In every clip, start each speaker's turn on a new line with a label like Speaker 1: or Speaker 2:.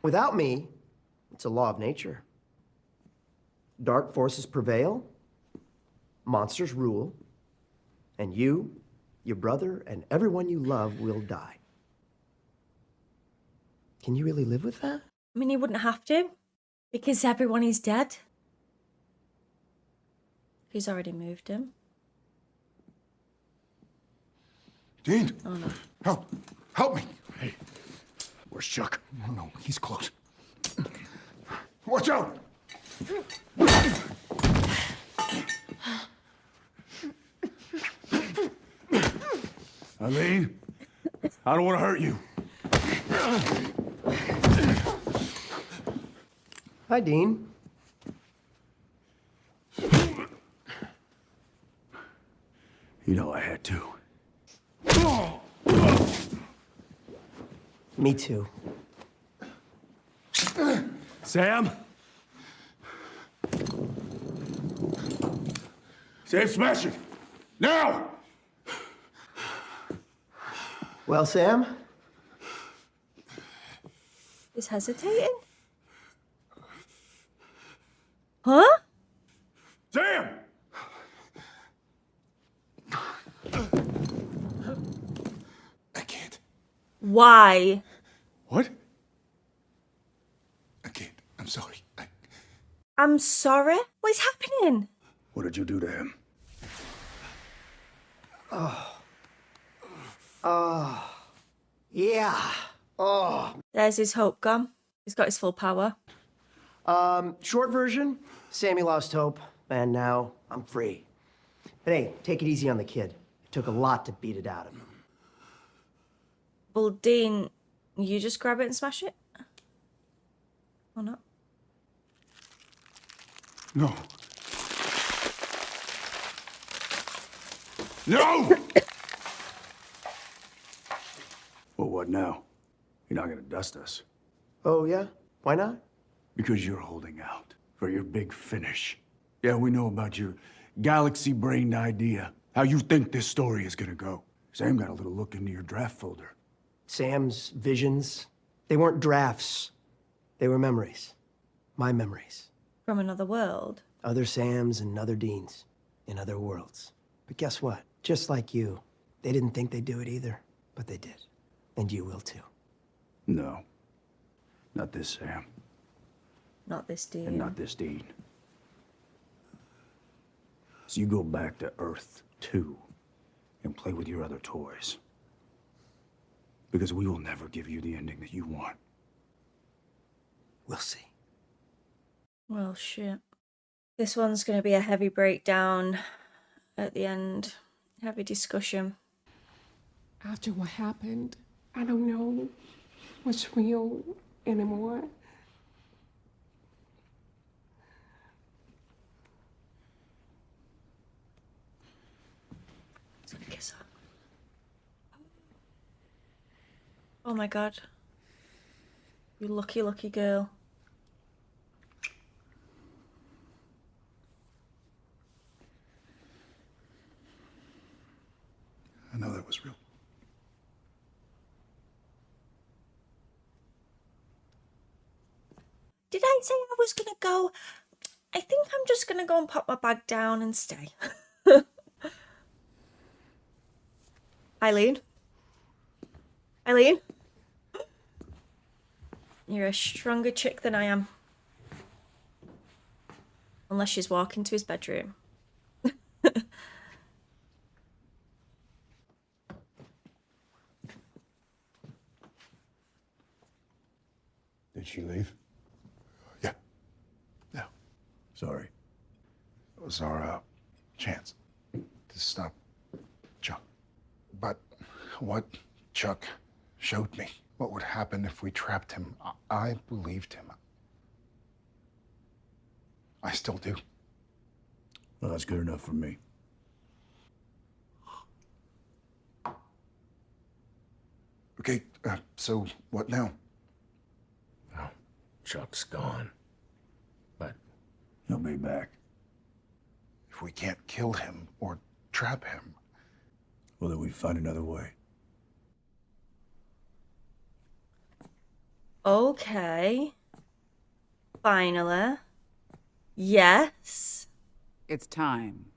Speaker 1: Without me, it's a law of nature. Dark forces prevail, monsters rule, and you, your brother, and everyone you love will die. Can you really live with that?
Speaker 2: I mean, he wouldn't have to, because everyone is dead. He's already moved him.
Speaker 3: Dean!
Speaker 2: Oh no.
Speaker 3: Help! Help me! Hey, where's Chuck? No, he's close. Watch out!
Speaker 4: Eileen, I don't want to hurt you.
Speaker 1: Hi, Dean.
Speaker 4: You know I had to.
Speaker 1: Me too.
Speaker 4: Sam? Sam, smash it! Now!
Speaker 1: Well, Sam?
Speaker 2: He's hesitating? Huh?
Speaker 4: Sam!
Speaker 3: I can't.
Speaker 2: Why?
Speaker 4: What?
Speaker 3: I can't. I'm sorry.
Speaker 2: I'm sorry? What is happening?
Speaker 4: What did you do to him?
Speaker 1: Yeah. Oh.
Speaker 2: There's his hope gone. He's got his full power.
Speaker 1: Short version, Sammy lost hope, and now I'm free. But hey, take it easy on the kid. It took a lot to beat it out of him.
Speaker 2: Well, Dean, you just grab it and smash it? Or not?
Speaker 4: No. No! Well, what now? You're not gonna dust us.
Speaker 1: Oh, yeah? Why not?
Speaker 4: Because you're holding out for your big finish. Yeah, we know about your galaxy-brained idea, how you think this story is gonna go. Sam got a little look into your draft folder.
Speaker 1: Sam's visions, they weren't drafts. They were memories. My memories.
Speaker 2: From another world?
Speaker 1: Other Sams and other Deans in other worlds. But guess what? Just like you, they didn't think they'd do it either, but they did. And you will too.
Speaker 4: No. Not this Sam.
Speaker 2: Not this Dean.
Speaker 4: And not this Dean. So you go back to Earth 2 and play with your other toys. Because we will never give you the ending that you want.
Speaker 1: We'll see.
Speaker 2: Well, shit. This one's going to be a heavy breakdown at the end. Heavy discussion.
Speaker 5: After what happened, I don't know what's real anymore.
Speaker 2: He's gonna kiss her. Oh my god. You lucky, lucky girl.
Speaker 3: I know that was real.
Speaker 2: Did I say I was gonna go? I think I'm just gonna go and pop my bag down and stay. Eileen? Eileen? You're a stronger chick than I am. Unless she's walking to his bedroom.
Speaker 4: Did she leave?
Speaker 3: Yeah. Yeah.
Speaker 4: Sorry.
Speaker 3: It was our chance to stop Chuck. But what Chuck showed me, what would happen if we trapped him, I believed him. I still do.
Speaker 4: Well, that's good enough for me.
Speaker 3: Okay, so what now?
Speaker 6: Well, Chuck's gone. But
Speaker 4: He'll be back.
Speaker 3: If we can't kill him or trap him.
Speaker 4: Well, then we find another way.
Speaker 2: Okay. Finally. Yes.
Speaker 7: It's time.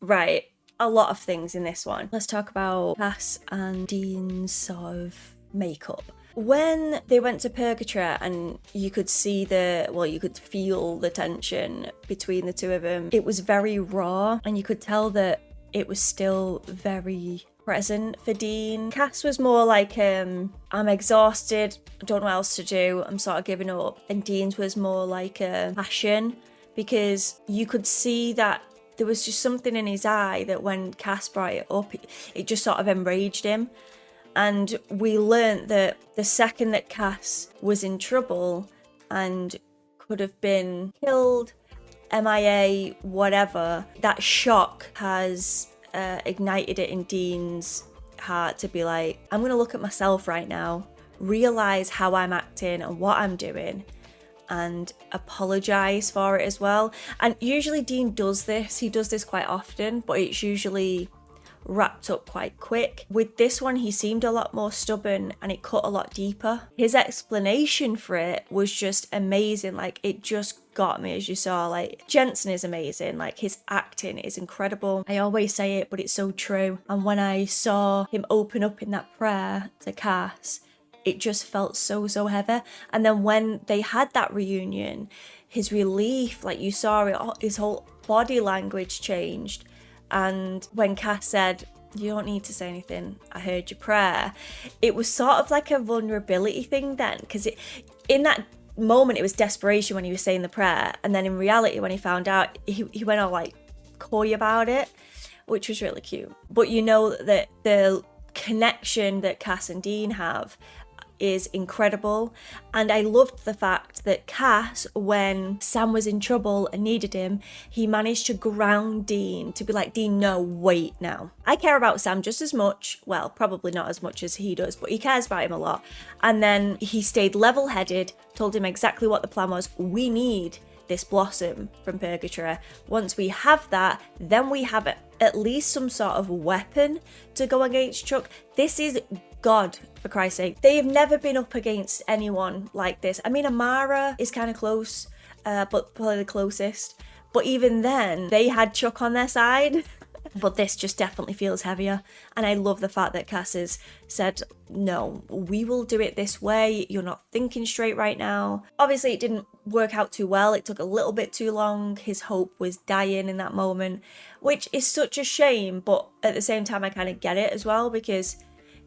Speaker 2: Right. A lot of things in this one. Let's talk about Cass and Dean's sort of makeup. When they went to purgatory and you could see you could feel the tension between the two of them, it was very raw and you could tell that it was still very present for Dean. Cass was more like, I'm exhausted, I don't know what else to do, I'm sort of giving up. And Dean's was more like a passion, because you could see that there was just something in his eye that when Cass brought it up, it just sort of enraged him. And we learnt that the second that Cass was in trouble and could have been killed, MIA, whatever, that shock has ignited it in Dean's heart to be like, I'm going to look at myself right now, realise how I'm acting and what I'm doing, and apologise for it as well. And usually Dean does this, he does this quite often, but it's usually wrapped up quite quick. With this one, he seemed a lot more stubborn and it cut a lot deeper. His explanation for it was just amazing. Like, it just got me, as you saw. Like, Jensen is amazing, like his acting is incredible. I always say it, but it's so true. And when I saw him open up in that prayer to Cass, it just felt so heavy. And then when they had that reunion, his relief, like you saw it, his whole body language changed. And when Cass said, you don't need to say anything, I heard your prayer, it was sort of like a vulnerability thing then, because in that moment it was desperation when he was saying the prayer, and then in reality when he found out, he went all like coy about it, which was really cute. But you know that the connection that Cass and Dean have is incredible. And I loved the fact that Cass, when Sam was in trouble and needed him, he managed to ground Dean, to be like, Dean, no, wait now. I care about Sam just as much, well, probably not as much as he does, but he cares about him a lot. And then he stayed level-headed, told him exactly what the plan was. We need this blossom from purgatory. Once we have that, then we have at least some sort of weapon to go against Chuck. This is God, for Christ's sake. They have never been up against anyone like this. I mean, Amara is kind of close, but probably the closest. But even then, they had Chuck on their side. But this just definitely feels heavier. And I love the fact that Cass has said, no, we will do it this way. You're not thinking straight right now. Obviously, it didn't work out too well. It took a little bit too long. His hope was dying in that moment, which is such a shame. But at the same time, I kind of get it as well, because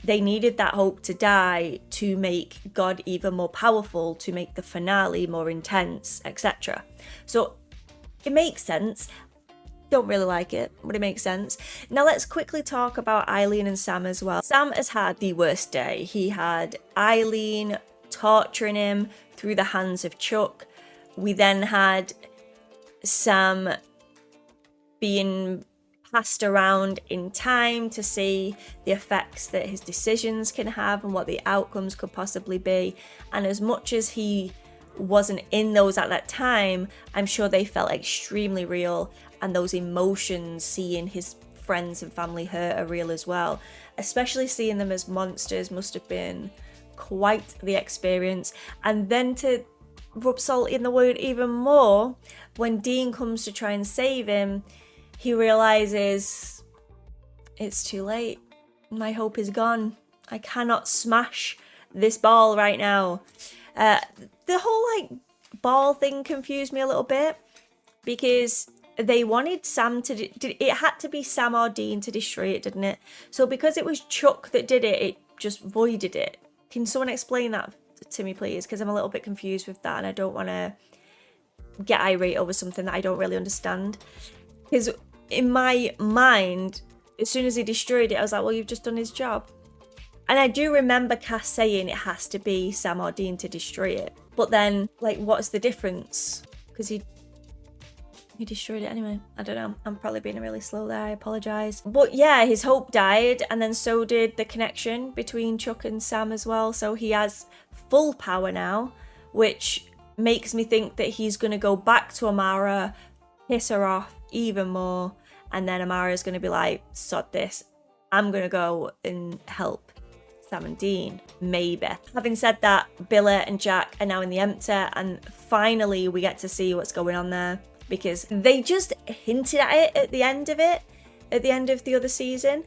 Speaker 2: they needed that hope to die to make God even more powerful, to make the finale more intense, etc. So it makes sense. Don't really like it, but it makes sense. Now let's quickly talk about Eileen and Sam as well. Sam has had the worst day. He had Eileen torturing him through the hands of Chuck. We then had Sam being passed around in time to see the effects that his decisions can have and what the outcomes could possibly be. And as much as he wasn't in those at that time, I'm sure they felt extremely real, and those emotions seeing his friends and family hurt are real as well. Especially seeing them as monsters must have been quite the experience. And then to rub salt in the wound even more, when Dean comes to try and save him, he realizes it's too late. My hope is gone. I cannot smash this ball right now. The whole like ball thing confused me a little bit, because they wanted Sam to it had to be Sam or Dean to destroy it, didn't it? So because it was Chuck that did it, it just voided it. Can someone explain that to me, please? Because I'm a little bit confused with that, and I don't want to get irate over something that I don't really understand. Because in my mind, as soon as he destroyed it, I was like, well, you've just done his job. And I do remember Cass saying it has to be Sam or Dean to destroy it. But then, like, what's the difference? Because he destroyed it anyway. I don't know. I'm probably being really slow there. I apologise. But yeah, his hope died, and then so did the connection between Chuck and Sam as well. So he has full power now, which makes me think that he's going to go back to Amara, piss her off even more, and then Amara's going to be like, sod this, I'm gonna go and help Sam and Dean, maybe. Having said that, Billie and Jack are now in the empty, and finally we get to see what's going on there, because they just hinted at it at the end of the other season,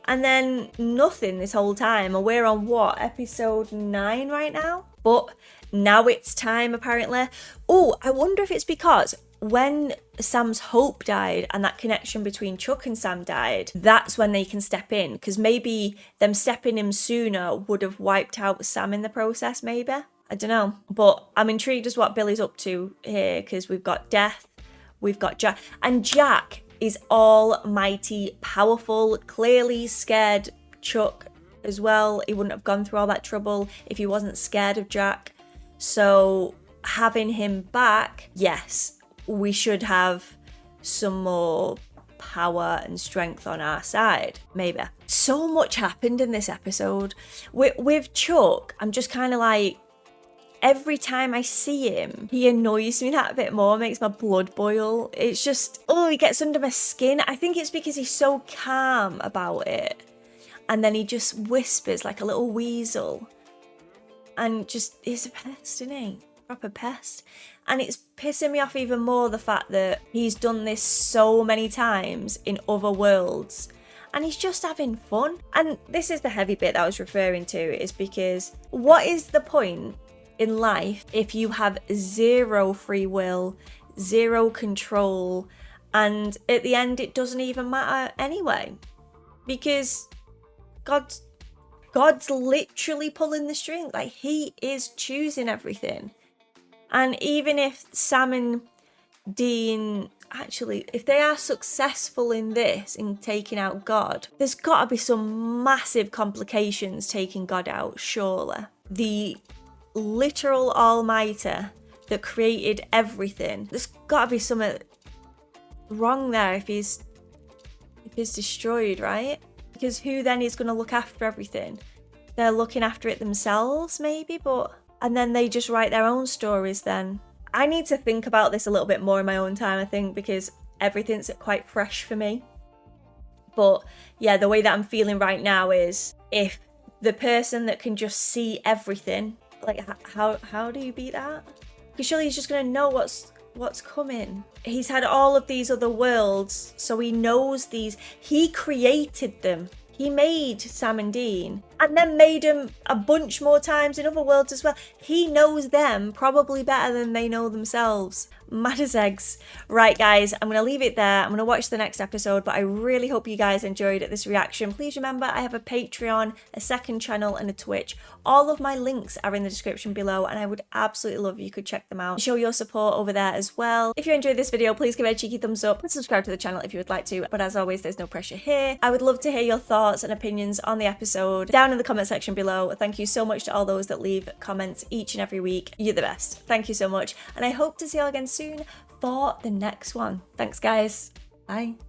Speaker 2: and then nothing this whole time. And we're on what, episode 9 right now? But now it's time, apparently. Oh, I wonder if it's because when Sam's hope died and that connection between Chuck and Sam died, that's when they can step in, because maybe them stepping in sooner would have wiped out Sam in the process, maybe. I don't know. But I'm intrigued as what Billie's up to here, because we've got Death, we've got Jack, and Jack is almighty powerful, clearly scared Chuck as well. He wouldn't have gone through all that trouble if he wasn't scared of Jack. So having him back, yes, we should have some more power and strength on our side, maybe. So much happened in this episode. With Chuck, I'm just kind of like, every time I see him, he annoys me that bit more, makes my blood boil. It's just, oh, he gets under my skin. I think it's because he's so calm about it. And then he just whispers like a little weasel. And just, he's a pest, isn't he? Proper pest. And it's pissing me off even more, the fact that he's done this so many times in other worlds and he's just having fun. And this is the heavy bit that I was referring to, is because what is the point in life if you have zero free will, zero control, and at the end it doesn't even matter anyway? Because God's literally pulling the string. Like, he is choosing everything. And even if Sam and Dean, actually, if they are successful in this, in taking out God, there's got to be some massive complications taking God out, surely. The literal almighty that created everything, there's got to be something wrong there if he's destroyed, right? Because who then is going to look after everything? They're looking after it themselves, maybe, but... And then they just write their own stories then. I need to think about this a little bit more in my own time, I think, because everything's quite fresh for me. But yeah, the way that I'm feeling right now is, if the person that can just see everything, like, how do you beat that? Because surely he's just going to know what's coming. He's had all of these other worlds, so he knows these. He created them. He made Sam and Dean, and then made them a bunch more times in other worlds as well. He knows them probably better than they know themselves. Mad as eggs. Right, guys, I'm going to leave it there. I'm going to watch the next episode, but I really hope you guys enjoyed this reaction. Please remember, I have a Patreon, a second channel, and a Twitch. All of my links are in the description below, and I would absolutely love if you could check them out. Show your support over there as well. If you enjoyed this video, please give it a cheeky thumbs up and subscribe to the channel if you would like to. But as always, there's no pressure here. I would love to hear your thoughts and opinions on the episode down in the comment section below. Thank you so much to all those that leave comments each and every week. You're the best. Thank you so much, and I hope to see you all again soon for the next one. Thanks, guys. Bye.